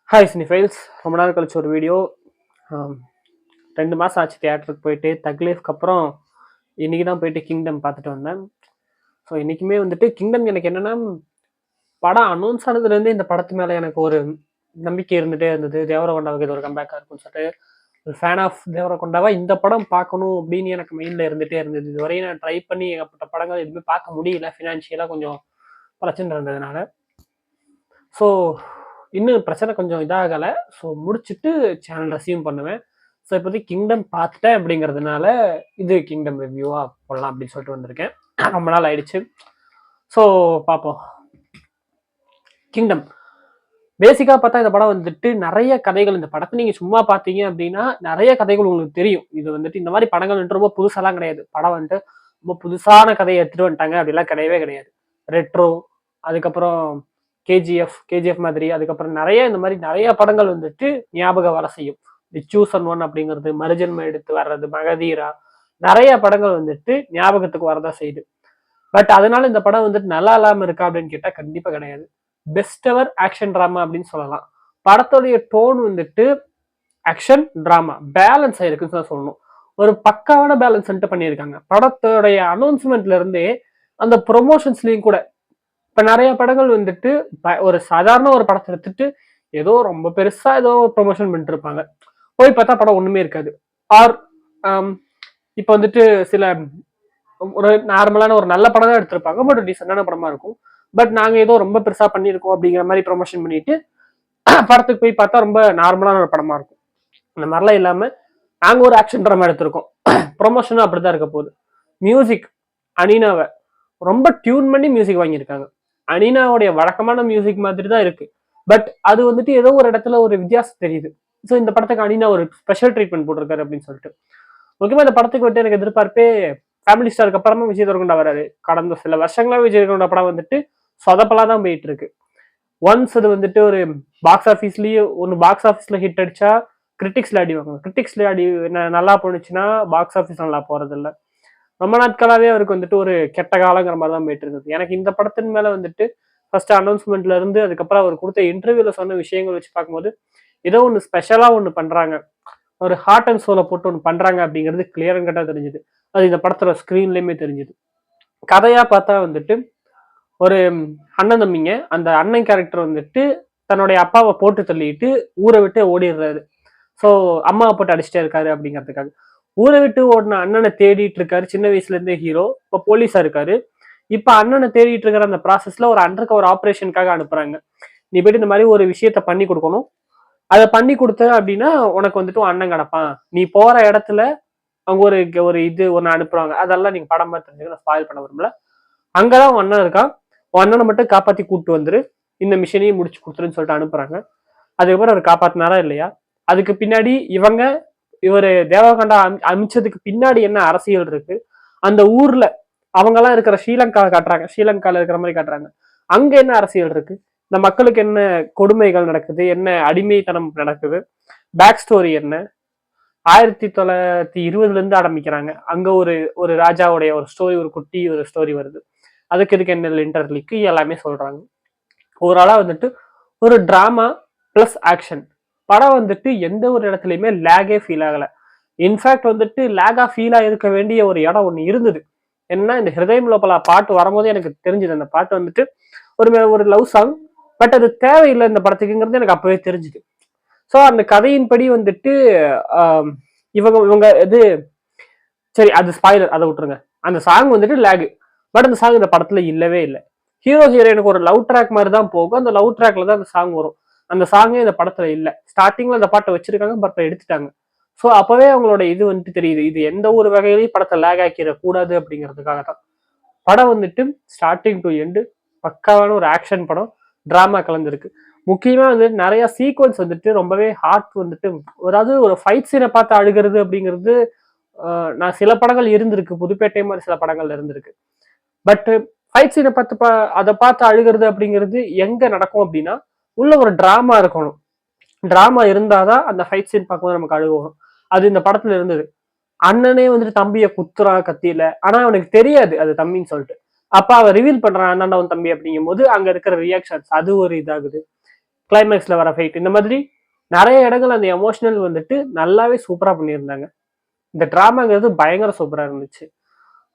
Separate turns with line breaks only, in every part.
Hi cinephiles. ரொம்ப நாள் கழிச்சு ஒரு வீடியோ. 2 மாதம் ஆச்சு தியேட்டருக்கு போயிட்டு. தக்லீஃப்க்கு அப்புறம் இன்னைக்கு தான் போயிட்டு கிங்டம் பார்த்துட்டு வந்தேன். ஸோ இன்றைக்குமே வந்துட்டு கிங்டம் எனக்கு என்னென்னா, படம் அனௌன்ஸ் ஆனதுலேருந்து இந்த படத்து மேலே எனக்கு ஒரு நம்பிக்கை இருந்துகிட்டே இருந்தது. தேவரகொண்டாவுக்கு இது ஒரு கம்பேக்காக இருக்குன்னு சொல்லிட்டு ஒரு ஃபேன் ஆஃப் தேவரகொண்டாவா இந்த படம் பார்க்கணும் அப்படின்னு எனக்கு மைண்டில் இருந்துகிட்டே இருந்தது. இதுவரையும் நான் ட்ரை பண்ணி ஏகப்பட்ட படங்கள் எதுவுமே பார்க்க முடியல, ஃபினான்ஷியலாக கொஞ்சம் பிரச்சனை இருந்ததுனால. ஸோ இன்னும் பிரச்சனை கொஞ்சம் இதாகலை. ஸோ முடிச்சுட்டு சேனல் ரெசியூம் பண்ணுவேன். ஸோ இப்போதைக்கு கிங்டம் பார்த்துட்டேன் அப்படிங்கிறதுனால இது கிங்டம் ரிவ்யூவாக போடலாம் அப்படின்னு சொல்லிட்டு வந்திருக்கேன். ரொம்ப நாள் ஆயிடுச்சு. ஸோ பார்ப்போம். கிங்டம் பேசிக்காக பார்த்தா இந்த படம் வந்துட்டு நிறைய கதைகள், இந்த படத்தை நீங்கள் சும்மா பார்த்தீங்க அப்படின்னா நிறைய கதைகள் உங்களுக்கு தெரியும். இது வந்துட்டு இந்த மாதிரி படங்கள் வந்துட்டு ரொம்ப புதுசாலாம் கிடையாது. படம் வந்துட்டு ரொம்ப புதுசான கதையை எடுத்துகிட்டு வந்துட்டாங்க அப்படிலாம் கிடையவே கிடையாது. ரெட்ரோ, அதுக்கப்புறம் கேஜிஎஃப் மாதிரி, அதுக்கப்புறம் நிறைய இந்த மாதிரி நிறைய படங்கள் வந்துட்டு ஞாபகம் வர செய்யும். தி சூசன் ஒன் அப்படிங்கிறது, மருஜன்ம எடுத்து வர்றது, மகதீரா, நிறைய படங்கள் வந்துட்டு ஞாபகத்துக்கு வரதா செய்யுது. பட் அதனால இந்த படம் வந்துட்டு நல்லா இல்லாமல் இருக்கா அப்படின்னு கேட்டால் கண்டிப்பாக கிடையாது. பெஸ்ட் எவர் ஆக்ஷன் ட்ராமா அப்படின்னு சொல்லலாம். படத்துடைய டோன் வந்துட்டு ஆக்ஷன் ட்ராமா பேலன்ஸ் ஆயிருக்குன்னு தான் சொல்லணும். ஒரு பக்காவான பேலன்ஸ் வந்துட்டு பண்ணியிருக்காங்க. படத்தோடைய அனௌன்ஸ்மெண்ட்ல இருந்தே அந்த ப்ரொமோஷன்ஸ்லயும் கூட இப்ப நிறைய படங்கள் வந்துட்டு ஒரு சாதாரண ஒரு படத்தை எடுத்துட்டு ஏதோ ரொம்ப பெருசா ஏதோ ப்ரொமோஷன் பண்ணிட்டு இருப்பாங்க. போய் பார்த்தா படம் ஒண்ணுமே இருக்காது. ஆர் இப்ப வந்துட்டு சில ஒரு நார்மலான ஒரு நல்ல படம் தான் எடுத்திருப்பாங்க, பட் டீசென்டான படமா இருக்கும். பட் நாங்க ஏதோ ரொம்ப பெருசா பண்ணியிருக்கோம் அப்படிங்கிற மாதிரி ப்ரொமோஷன் பண்ணிட்டு படத்துக்கு போய் பார்த்தா ரொம்ப நார்மலான ஒரு படமா இருக்கும். இந்த மாதிரிலாம் இல்லாம நாங்க ஒரு ஆக்ஷன் ட்ராமா எடுத்திருக்கோம், ப்ரொமோஷனும் அப்படிதான் இருக்க போகுது. மியூசிக் அனினாவை ரொம்ப டியூன் பண்ணி மியூசிக் வாங்கியிருக்காங்க. அனினாவுடைய வழக்கமான மியூசிக் மாதிரி தான் இருக்கு. பட் அது வந்துட்டு ஏதோ ஒரு இடத்துல ஒரு வித்தியாசம் தெரியுது. ஸோ இந்த படத்துக்கு அனினா ஒரு ஸ்பெஷல் ட்ரீட்மெண்ட் போட்டிருக்காரு அப்படின்னு சொல்லிட்டு. முக்கியமா இந்த படத்துக்கு வந்துட்டு எனக்கு எதிர்பார்ப்பே ஃபேமிலி ஸ்டாருக்கு அப்புறமா விஜய் தேவரகொண்டா வராரு. கடந்த சில வருஷங்களா விஜய் தேவரகொண்டா படம் வந்துட்டு சொதப்பலா தான் போயிட்டு இருக்கு. ஒன்ஸ் அது வந்துட்டு ஒரு பாக்ஸ் ஆஃபீஸ்ல ஹிட் அடிச்சா கிரிட்டிக்ஸ்ல அடி வாங்க. கிரிட்டிக்ஸ்ல அடி நல்லா போனுச்சுன்னா பாக்ஸ் ஆஃபீஸ் நல்லா போறது இல்லை. ரொம்ப நாட்களாவே அவருக்கு வந்துட்டு ஒரு கெட்ட காலங்கிற மாதிரி தான் போயிட்டு இருந்தது. எனக்கு இந்த படத்தின் மேல வந்துட்டு ஃபர்ஸ்ட் அனௌன்ஸ்மெண்ட்ல இருந்து அதுக்கப்புறம் அவர் கொடுத்த இன்டர்வியூல சொன்ன விஷயங்கள் வச்சு பார்க்கும்போது ஏதோ ஒன்று ஸ்பெஷலா ஒன்று பண்றாங்க, ஒரு ஹார்ட் அண்ட் சோலை போட்டு ஒன்று பண்றாங்க அப்படிங்கிறது கிளியர் அண்ட் கட்டா தெரிஞ்சுது. அது இந்த படத்தோட ஸ்கிரீன்லயுமே தெரிஞ்சுது. கதையா பார்த்தா வந்துட்டு ஒரு அண்ணன் தம்பிங்க, அந்த அண்ணன் கேரக்டர் வந்துட்டு தன்னுடைய அப்பாவை போட்டு தள்ளிட்டு ஊரை விட்டு ஓடிடுறாரு. ஸோ அம்மாவை போட்டு அடிச்சுட்டே இருக்காரு அப்படிங்கிறதுக்காக ஊரை விட்டு ஓடின அண்ணனை தேடிட்டு இருக்காரு. சின்ன வயசுல இருந்தே ஹீரோ இப்போ போலீஸா இருக்காரு. இப்ப அண்ணனை தேடிட்டு இருக்கிற அந்த ப்ராசஸ்ல ஒரு அண்டர் கவர் ஆப்ரேஷனுக்காக அனுப்புறாங்க. நீ போயிட்டு இந்த மாதிரி ஒரு விஷயத்த பண்ணி கொடுக்கணும், அதை பண்ணி கொடுத்த அப்படின்னா உனக்கு வந்துட்டு அண்ணன் கிடப்பான். நீ போற இடத்துல அவங்க ஒரு ஒரு இது ஒன்று அனுப்புறாங்க. அதெல்லாம் நீங்க படம் பார்த்து தெரிஞ்சுக்க, ஸ்பாயில் பண்ண விரும்பல. அங்கதான் உன் அண்ணன் இருக்கான், உன் அண்ணனை மட்டும் காப்பாத்தி கூப்பிட்டு வந்துரு, இந்த மிஷனையும் முடிச்சு கொடுத்துருன்னு சொல்லிட்டு அனுப்புறாங்க. அதுக்கப்புறம் அவர் காப்பாத்தினாரா இல்லையா? அதுக்கு பின்னாடி இவரு தேவகொண்டா அமைச்சதுக்கு பின்னாடி என்ன அரசியல் இருக்கு, அந்த ஊர்ல அவங்க எல்லாம் இருக்கிற ஸ்ரீலங்காவை காட்டுறாங்க, ஸ்ரீலங்கால இருக்கிற மாதிரி காட்டுறாங்க. அங்க என்ன அரசியல் இருக்கு, இந்த மக்களுக்கு என்ன கொடுமைகள் நடக்குது, என்ன அடிமைத்தனம் நடக்குது, பேக் ஸ்டோரி என்ன, 1920 இருந்து ஆரம்பிக்கிறாங்க. அங்க ஒரு ராஜாவுடைய ஒரு ஸ்டோரி, ஒரு குட்டி ஒரு ஸ்டோரி வருது. அதுக்கு இதுக்கு என்ன இன்டர்லிக்கு எல்லாமே சொல்றாங்க. ஓவராலா வந்துட்டு ஒரு டிராமா பிளஸ் ஆக்ஷன் படம் வந்துட்டு எந்த ஒரு இடத்துலயுமே லேகே ஃபீல் ஆகல. இன்ஃபேக்ட் வந்துட்டு லேகா ஃபீலா இருக்க வேண்டிய ஒரு இடம் ஒண்ணு இருந்தது. என்ன, இந்த ஹிருதயம் லோபலா பாட்டு வரும்போது எனக்கு தெரிஞ்சுது அந்த பாட்டு வந்துட்டு ஒரு லவ் சாங். பட் அது தேவையில்லை இந்த படத்துக்குங்கிறது எனக்கு அப்பவே தெரிஞ்சுது. ஸோ அந்த கதையின்படி வந்துட்டு இவங்க இவங்க இது சரி, அது ஸ்பாயிலர், அதை விட்டுருங்க. அந்த சாங் வந்துட்டு லேகு. பட் அந்த சாங் இந்த படத்துல இல்லவே இல்லை. ஹீரோ ஹீரோயினுக்கு ஒரு லவ் ட்ராக் மாதிரி தான் போகும். அந்த லவ் ட்ராக்ல தான் அந்த சாங் வரும். அந்த சாங்கே இந்த படத்துல இல்லை. ஸ்டார்டிங்ல அந்த பாட்டை வச்சிருக்காங்க, பட் எடுத்துட்டாங்க. ஸோ அப்பவே அவங்களோட இது வந்துட்டு தெரியுது, இது எந்த ஒரு வகையிலையும் படத்தை லேக் ஆக்கிட கூடாது அப்படிங்கிறதுக்காக தான். படம் வந்துட்டு ஸ்டார்டிங் டு எண்டு பக்காவான ஒரு ஆக்ஷன் படம், டிராமா கலந்துருக்கு. முக்கியமா வந்து நிறைய சீக்வன்ஸ் வந்துட்டு ரொம்பவே ஹார்ட் வந்துட்டு, அதாவது ஒரு ஃபைட் சீனை பார்த்து அழுகிறது அப்படிங்கிறது நான் சில படங்கள் இருந்திருக்கு, புதுப்பேட்டை மாதிரி சில படங்கள் இருந்திருக்கு. பட் ஃபைட் சீனை பார்த்து அதை பார்த்து அழுகிறது அப்படிங்கிறது எங்க நடக்கும் அப்படின்னா உள்ள ஒரு டிராமா இருக்கணும். டிராமா இருந்தாதான் அந்த ஃபைட் சீன் பார்க்கும்போது நமக்கு அழுகும். அது இந்த படத்துல இருந்தது. அண்ணனே வந்துட்டு தம்பியை குத்துறான் கத்தியில, ஆனா அவனுக்கு தெரியாது அது தம்பின்னு சொல்லிட்டு. அப்ப அவன் ரிவீல் பண்றான் அண்ணன் அவன் தம்பி அப்படிங்கும் போது அங்க இருக்கிற ரியாக்ஷன்ஸ் அது ஒரு இதாகுது. கிளைமேக்ஸ்ல வர ஃபைட், இந்த மாதிரி நிறைய இடங்கள் அந்த எமோஷனல் வந்துட்டு நல்லாவே சூப்பரா பண்ணியிருந்தாங்க. இந்த டிராமாங்கிறது பயங்கர சூப்பரா இருந்துச்சு.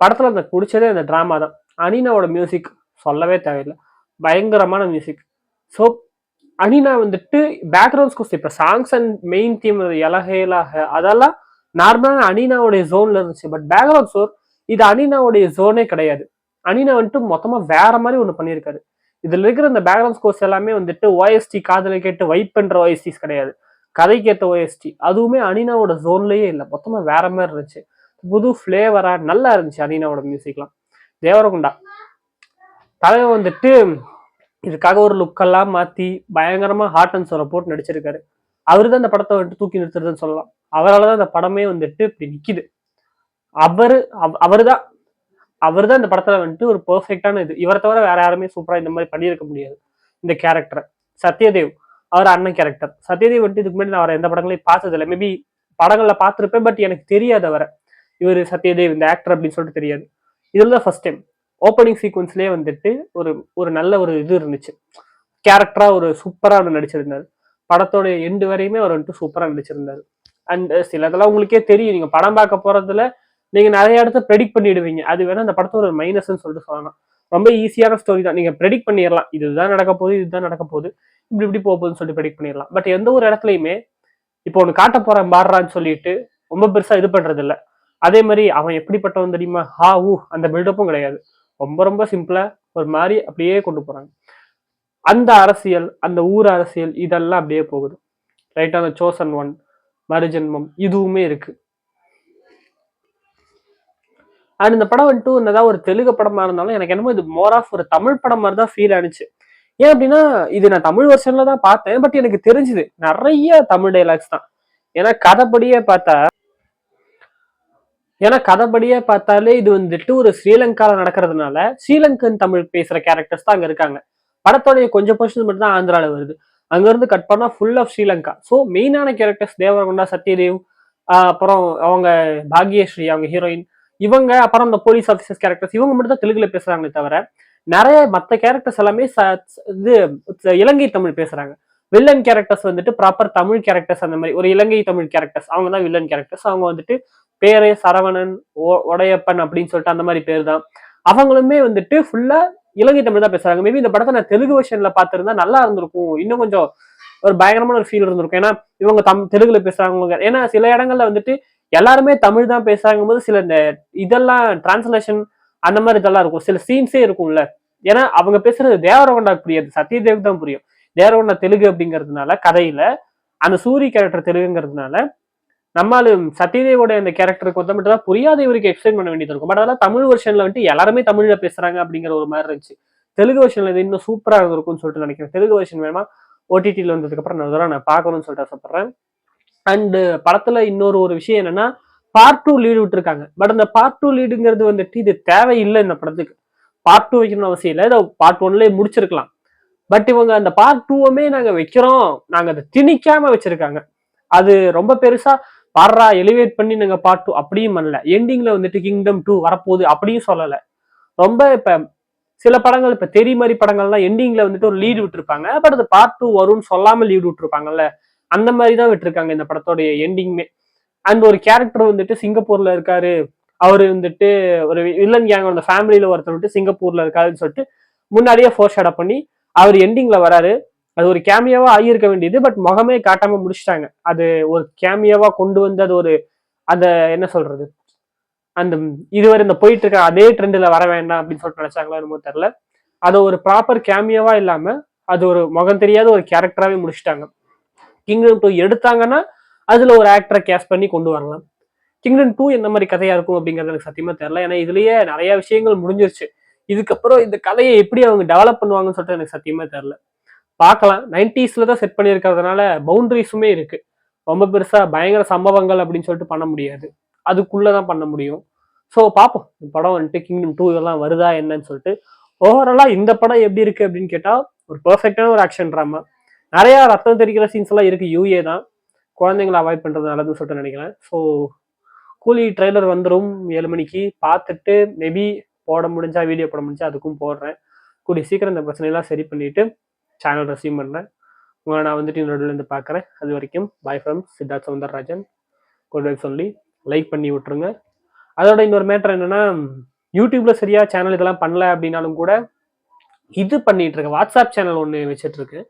படத்துல அந்த பிடிச்சதே அந்த டிராமா தான். அனினாவோட மியூசிக் சொல்லவே தேவையில்லை, பயங்கரமான மியூசிக். ஸோ அனினா வந்துட்டு பேக்ரவுண்ட் ஸ்கோர்ஸ், இப்ப சாங்ஸ் அண்ட் மெயின் தீம் எலகேலாக அதெல்லாம் நார்மலான அனினாவுடைய ஜோன்ல இருந்துச்சு. பட் பேக்ரவுண்ட் ஸ்கோர் இது அனினாவுடைய ஜோனே கிடையாது. அனினா வந்துட்டு மொத்தமா வேற மாதிரி ஒண்ணு பண்ணியிருக்காரு. இதுல இருக்கிற இந்த பேக்ரவுண்ட் ஸ்கோர்ஸ் எல்லாமே வந்துட்டு ஓஎஸ்டி காதல கேட்டு வைப் பண்ற ஓஎஸ்டிஸ் கிடையாது, கதைக்கேற்ற ஓஎஸ்டி. அதுவுமே அனினாவோட ஜோன்லயே இல்லை, மொத்தமா வேற மாதிரி இருந்துச்சு. புது ஃபிளேவரா நல்லா இருந்துச்சு அனினாவோட மியூசிக்லாம். தேவரகுண்டா தலைவர் வந்துட்டு இதுக்காக ஒரு லுக்கெல்லாம் மாத்தி பயங்கரமா ஹார்ட் அண்ட் சோரை போட்டு நடிச்சிருக்காரு. அவரு தான் இந்த படத்தை வந்துட்டு தூக்கி நிறுத்துறதுன்னு சொல்லலாம். அவரால் தான் இந்த படமே வந்துட்டு இப்படி நிக்குது. அவருதான் அவருதான் இந்த படத்துல வந்துட்டு ஒரு பெர்ஃபெக்டான இது. இவரை தவிர வேற யாருமே சூப்பரா இந்த மாதிரி பண்ணியிருக்க முடியாது இந்த கேரக்டரை. சத்யதேவ் அவர் அண்ணன் கேரக்டர். சத்யதேவ் வந்துட்டு இதுக்கு முன்னாடி நான் அவரை எந்த படங்களையும் பார்த்ததில்லை. மேபி படங்கள்ல பார்த்துருப்பேன், பட் எனக்கு தெரியாது அவரை, இவர் சத்யதேவ் இந்த ஆக்டர் அப்படின்னு சொல்லிட்டு தெரியாது. இதுல ஃபர்ஸ்ட் டைம் ஓப்பனிங் சீக்வன்ஸ்லேயே வந்துட்டு ஒரு ஒரு நல்ல ஒரு இது இருந்துச்சு. கேரக்டரா ஒரு சூப்பரா நடிச்சிருந்தாரு. படத்தோட எண்டு வரையுமே அவர் வந்துட்டு சூப்பரா நடிச்சிருந்தாரு. அண்ட் சிலதெல்லாம் உங்களுக்கே தெரியும், நீங்க படம் பார்க்க போறதுல நீங்க நிறைய இடத்த ப்ரெடிக்ட் பண்ணிடுவீங்க. அது வேணா அந்த படத்தோட ஒரு மைனஸ்ன்னு சொல்லிட்டு சொல்லலாம். ரொம்ப ஈஸியான ஸ்டோரி தான், நீங்க ப்ரெடிக்ட் பண்ணிடலாம், இதுதான் நடக்க போகுது, இதுதான் நடக்க போகுது, இப்படி இப்படி போகுதுன்னு சொல்லிட்டு ப்ரெடிக்ட் பண்ணிடலாம். பட் எந்த ஒரு இடத்துலையுமே இப்போ ஒன்று காட்ட போறேன் பாடுறான்னு சொல்லிட்டு ரொம்ப பெருசா இது பண்றது இல்லை. அதே மாதிரி அவன் எப்படிப்பட்டவன் தெரியுமா, அந்த பில்டப்பும் கிடையாது. ரொம்ப ரொம்ப சிம்பிளா ஒரு மாதிரி அப்படியே கொண்டு போறாங்க. அந்த அரசியல், அந்த ஊர் அரசியல் இதெல்லாம் அப்படியே போகுது. ரைட்டா, அந்த சோசன் ஒன், மறுஜென்மம் இதுவுமே இருக்கு. அண்ட் இந்த படம் வந்துட்டு என்னதான் ஒரு தெலுங்கு படமா இருந்தாலும் எனக்கு என்னமோ இது மோர் ஆஃப் ஒரு தமிழ் படம் மாதிரி தான் ஃபீல் ஆனிச்சு. ஏன் அப்படின்னா இது நான் தமிழ் வெர்ஷன்ல தான் பார்த்தேன், பட் எனக்கு தெரிஞ்சுது நிறைய தமிழ் டைலாக்ஸ் தான். ஏன்னா கதைப்படியே பார்த்தாலே இது வந்துட்டு ஒரு ஸ்ரீலங்கால நடக்கிறதுனால ஸ்ரீலங்கன் தமிழ் பேசுற கேரக்டர்ஸ் தான் அங்க இருக்காங்க. படத்தோடைய கொஞ்சம் போர்ஷன் மட்டும் தான் ஆந்திரால வருது. அங்க இருந்து கட் பண்ணா ஃபுல் ஆஃப் ஸ்ரீலங்கா. ஸோ மெயினான கேரக்டர்ஸ் தேவரகுண்டா, சத்யதேவ், அப்புறம் அவங்க பாக்யஸ்ரீ அவங்க ஹீரோயின், இவங்க அப்புறம் இந்த போலீஸ் ஆஃபீஸர்ஸ் கேரக்டர்ஸ், இவங்க மட்டும் தான் தெலுங்குல பேசுறாங்களே தவிர நிறைய மற்ற கேரக்டர்ஸ் எல்லாமே இது இலங்கை தமிழ் பேசுறாங்க. வில்லன் கேரக்டர்ஸ் வந்துட்டு ப்ராப்பர் தமிழ் கேரக்டர்ஸ், அந்த மாதிரி ஒரு இலங்கை தமிழ் கேரக்டர்ஸ், அவங்க தான் வில்லன் கேரக்டர்ஸ். அவங்க வந்துட்டு பேரே சரவணன், ஒடையப்பன் அப்படின்னு சொல்லிட்டு அந்த மாதிரி பேர் தான். அவங்களுமே வந்துட்டு ஃபுல்லா இலங்கை தமிழ் தான் பேசுறாங்க. மேபி இந்த படத்தை நான் தெலுங்கு வெர்ஷன்ல பார்த்திருந்தா நல்லா இருந்திருக்கும், இன்னும் கொஞ்சம் ஒரு பயங்கரமான ஒரு ஃபீல் இருந்திருக்கும். ஏன்னா இவங்க தெலுங்குல பேசுறாங்க. ஏன்னா சில இடங்கள்ல வந்துட்டு எல்லாருமே தமிழ் தான் பேசுறாங்க போது சில இந்த இதெல்லாம் டிரான்ஸ்லேஷன் அந்த மாதிரி இதெல்லாம் இருக்கும், சில சீன்ஸே இருக்கும்ல. ஏன்னா அவங்க பேசுறது தேவரகொண்டாக்கு புரியாது, சத்யதேவ் தான் புரியும். தேவரகொண்டா தெலுங்கு அப்படிங்கிறதுனால கதையில அந்த சூரி கேரக்டர் தெலுங்குங்கிறதுனால நம்மளும் சத்யதேவோட அந்த கேரக்டருக்கு வந்து மட்டும் தான் புரியாத இவருக்கு எக்ஸ்பிளைன் பண்ண வேண்டியது இருக்கும். பட் அதெல்லாம் தமிழ் வெர்ஷன்ல வந்துட்டு எல்லாருமே தமிழ்ல பேசுறாங்க அப்படிங்கிற ஒரு மாதிரி இருந்துச்சு. தெலுங்கு வெர்ஷன்ல இது இன்னும் சூப்பரா இருக்கும்னு சொல்லிட்டு நினைக்கிறேன். தெலுங்கு வெர்ஷன் வேணுமா ஓடிடியில் வந்ததுக்கு அப்புறம் நான் பார்க்கணும்னு சொல்லிட்டு ஆசைப்படுறேன். அண்ட் படத்துல இன்னொரு ஒரு விஷயம் என்னன்னா, பார்ட் 2 லீடு விட்டுருக்காங்க. பட் அந்த பார்ட் 2 லீடுங்கிறது வந்துட்டு இது தேவையில்லை இந்த படத்துக்கு. பார்ட் 2 வைக்கணும்னு அவசியம் இல்லை, இதை பார்ட் 1லயே முடிச்சிருக்கலாம். பட் இவங்க அந்த பார்ட் 2வுமே நாங்க வைக்கிறோம், நாங்க அதை திணிக்காம வச்சிருக்காங்க. அது ரொம்ப பெருசா பாடுறா எலிவேட் பண்ணி நாங்க பார்ட் 2 அப்படியும் பண்ணல. எண்டிங்ல வந்துட்டு கிங்டம் 2 வரப்போகுது அப்படியும் சொல்லல. ரொம்ப இப்ப சில படங்கள், இப்ப தெரி மாதிரி படங்கள்லாம் எண்டிங்ல வந்துட்டு ஒரு லீடு விட்டுருப்பாங்க, பட் அது பார்ட் 2 வரும்னு சொல்லாம லீடு விட்டுருப்பாங்கல்ல, அந்த மாதிரி தான் விட்டுருக்காங்க இந்த படத்தோடைய எண்டிங்குமே. அண்ட் ஒரு கேரக்டர் வந்துட்டு சிங்கப்பூர்ல இருக்காரு, அவரு வந்துட்டு ஒரு வில்லன் கேங் அந்த ஃபேமிலியில ஒருத்தர் வந்துட்டு சிங்கப்பூர்ல இருக்காருன்னு சொல்லிட்டு முன்னாடியே ஃபோர் ஷேடோ பண்ணி அவர் எண்டிங்ல வராரு. அது ஒரு கேமியாவா ஆகியிருக்க வேண்டியது, பட் முகமே காட்டாம முடிச்சிட்டாங்க. அது ஒரு கேமியாவா கொண்டு வந்து அது ஒரு அந்த என்ன சொல்றது, அந்த இதுவரை இந்த போயிட்டு இருக்க அதே ட்ரெண்ட்ல வர வேண்டாம் அப்படின்னு சொல்லிட்டு நினைச்சாங்களோ என்னமோ தெரியல. அது ஒரு ப்ராப்பர் கேமியாவா இல்லாம அது ஒரு முகம் தெரியாத ஒரு கேரக்டராகவே முடிச்சிட்டாங்க. கிங்டம் 2 எடுத்தாங்கன்னா அதுல ஒரு ஆக்டரை கேஸ்ட் பண்ணி கொண்டு வரலாம். கிங்டம் 2 எந்த மாதிரி கதையா இருக்கும் அப்படிங்கிறது எனக்கு சத்தியமா தெரியல. ஏன்னா இதுலயே நிறைய விஷயங்கள் முடிஞ்சிருச்சு. இதுக்கப்புறம் இந்த கதையை எப்படி அவங்க டெவலப் பண்ணுவாங்கன்னு சொல்லிட்டு எனக்கு சத்தியமா தெரியல. பார்க்கலாம். 90ஸ்ல தான் செட் பண்ணியிருக்கிறதுனால பவுண்டரிஸுமே இருக்கு. ரொம்ப பெருசா பயங்கர சம்பவங்கள் அப்படின்னு சொல்லிட்டு பண்ண முடியாது, அதுக்குள்ளதான் பண்ண முடியும். ஸோ பார்ப்போம் இந்த படம் வந்துட்டு கிங்டம் 2 இதெல்லாம் வருதா என்னன்னு சொல்லிட்டு. ஓவராலா இந்த படம் எப்படி இருக்கு அப்படின்னு கேட்டா ஒரு பெர்ஃபெக்டான ஒரு ஆக்ஷன் ட்ராமா. நிறைய ரத்தம் தெரிக்கிற சீன்ஸ் எல்லாம் இருக்கு. யூஏ தான் குழந்தைங்களை அவாய்ட் பண்றது நல்லதுன்னு சொல்லிட்டு நினைக்கிறேன். ஸோ கூலி ட்ரெய்லர் வந்துடும் 7 மணிக்கு, பார்த்துட்டு மேபி போட முடிஞ்சா வீடியோ போட முடிஞ்சா அதுக்கும் போடுறேன். கூடிய சீக்கிரம் இந்த பிரச்சனையெல்லாம் சரி பண்ணிட்டு சேனல் ரெசியூம் பண்ணுறேன். உங்களை நான் வந்துட்டு இன்னொரு பார்க்குறேன். அது வரைக்கும் bye from Siddharth Soundararajan. Good vibes only. Like பண்ணி விட்டுருங்க. அதோட இன்னொரு மேட்டர் என்னன்னா, யூடியூப்ல சரியா சேனல் இதெல்லாம் பண்ணல அப்படின்னாலும் கூட இது பண்ணிட்டு இருக்கேன். வாட்ஸ்அப் சேனல் ஒன்று வச்சுட்டு இருக்கு.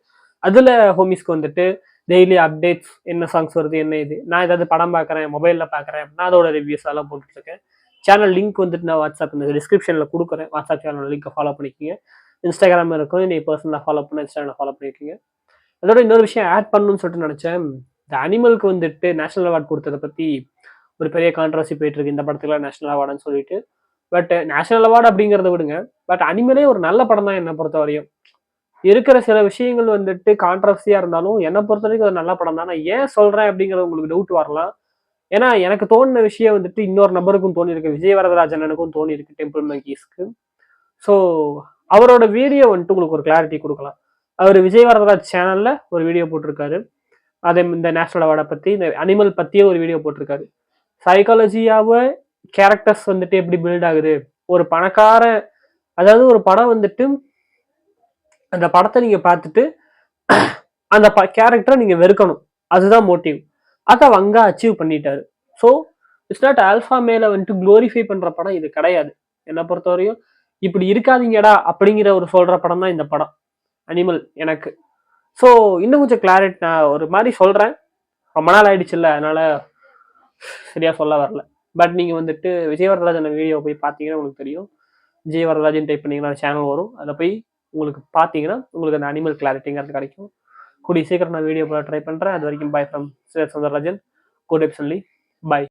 அதுல ஹோமிஸ்க்கு வந்துட்டு டெய்லி அப்டேட்ஸ், என்ன சாங்ஸ் வருது, என்ன இது, நான் ஏதாவது படம் பார்க்குறேன், மொபைல்ல பார்க்குறேன், நான் அதோட ரிவ்யூஸ் எல்லாம் போட்டுட்டு இருக்கேன். சேனல் லிங்க் வந்துட்டு நான் வாட்ஸ்அப் இந்த டிஸ்கிரிப்ஷன்ல கொடுக்குறேன். வாட்ஸ்அப் சேனல் லிங்கை ஃபாலோ பண்ணிக்கோங்க. இன்ஸ்டாகிராம் இருக்கும், நீ பர்சனலாக ஃபாலோ பண்ண இன்ஸ்டாகிராம் ஃபாலோ பண்ணிக்கோங்க. அதோட இன்னொரு விஷயம் ஆட் பண்ணணும்னு சொல்லிட்டு நினைச்சேன். இந்த அனிமலுக்கு வந்துட்டு நேஷனல் அவார்ட் கொடுத்ததை பத்தி ஒரு பெரிய கான்ட்ரவர்சி போயிட்டு இருக்கு. இந்த படத்துக்குலாம் நேஷனல் அவார்டுன்னு சொல்லிட்டு. பட் நேஷனல் அவார்டு அப்படிங்கிறத விடுங்க, பட் அனிமலே ஒரு நல்ல படம் தான் என்னை பொறுத்த வரையும். இருக்கிற சில விஷயங்கள் வந்துட்டு கான்ட்ரவர்சியா இருந்தாலும் என்னை பொறுத்த வரைக்கும் ஒரு நல்ல படம் தான். நான் ஏன் சொல்றேன் அப்படிங்கிறது உங்களுக்கு டவுட் வரலாம். ஏன்னா எனக்கு தோணுன விஷயம் வந்துட்டு இன்னொரு நபருக்கும் தோணி இருக்கு, விஜய் வரதராஜனுக்கும் தோணி இருக்கு, டெம்பிள் மங்கீஸ்க்கு. ஸோ அவரோட வீடியோ வந்துட்டு உங்களுக்கு ஒரு கிளாரிட்டி கொடுக்கலாம். அவர் விஜய் வரதராஜ் சேனல்ல ஒரு வீடியோ போட்டிருக்காரு. அதே இந்த நேஷனல் அவார்டை பத்தி, இந்த அனிமல் பத்தியே ஒரு வீடியோ போட்டிருக்காரு. சைக்காலஜியாவை கேரக்டர்ஸ் வந்துட்டு எப்படி பில்ட் ஆகுது, ஒரு பணக்கார, அதாவது ஒரு படம் வந்துட்டு அந்த படத்தை நீங்க பார்த்துட்டு அந்த கேரக்டரை நீங்க வெறுக்கணும், அதுதான் மோட்டிவ். அதை அவங்க அச்சீவ் பண்ணிட்டாரு. ஸோ இட்ஸ் நாட் ஆல்ஃபா மேல வந்துட்டு குளோரிஃபை பண்ற படம் இது கிடையாது. என்னை பொறுத்தவரையும் இப்படி இருக்காதீங்கடா அப்படிங்கிற ஒரு சொல்ற படம் தான் இந்த படம் அனிமல் எனக்கு. ஸோ இன்னும் கொஞ்சம் கிளாரிட்டி நான் ஒரு மாதிரி சொல்றேன், ரொம்ப நாள் ஆயிடுச்சு இல்லை, அதனால சரியா சொல்ல வரல. பட் நீங்க வந்துட்டு விஜய் வரதராஜன் வீடியோ போய் பார்த்தீங்கன்னா உங்களுக்கு தெரியும். விஜய் வரதராஜன் டைப் பண்ணீங்கன்னா சேனல் வரும், அதில் போய் உங்களுக்கு பார்த்தீங்கன்னா உங்களுக்கு அந்த அனிமல் கிளாரிட்டிங்கிறது கிடைக்கும். கூடிய சீக்கிரம் நான் வீடியோ ட்ரை பண்ணுறேன். அது வரைக்கும் bye from Siddharth Soundararajan. Good vibes only. Bye.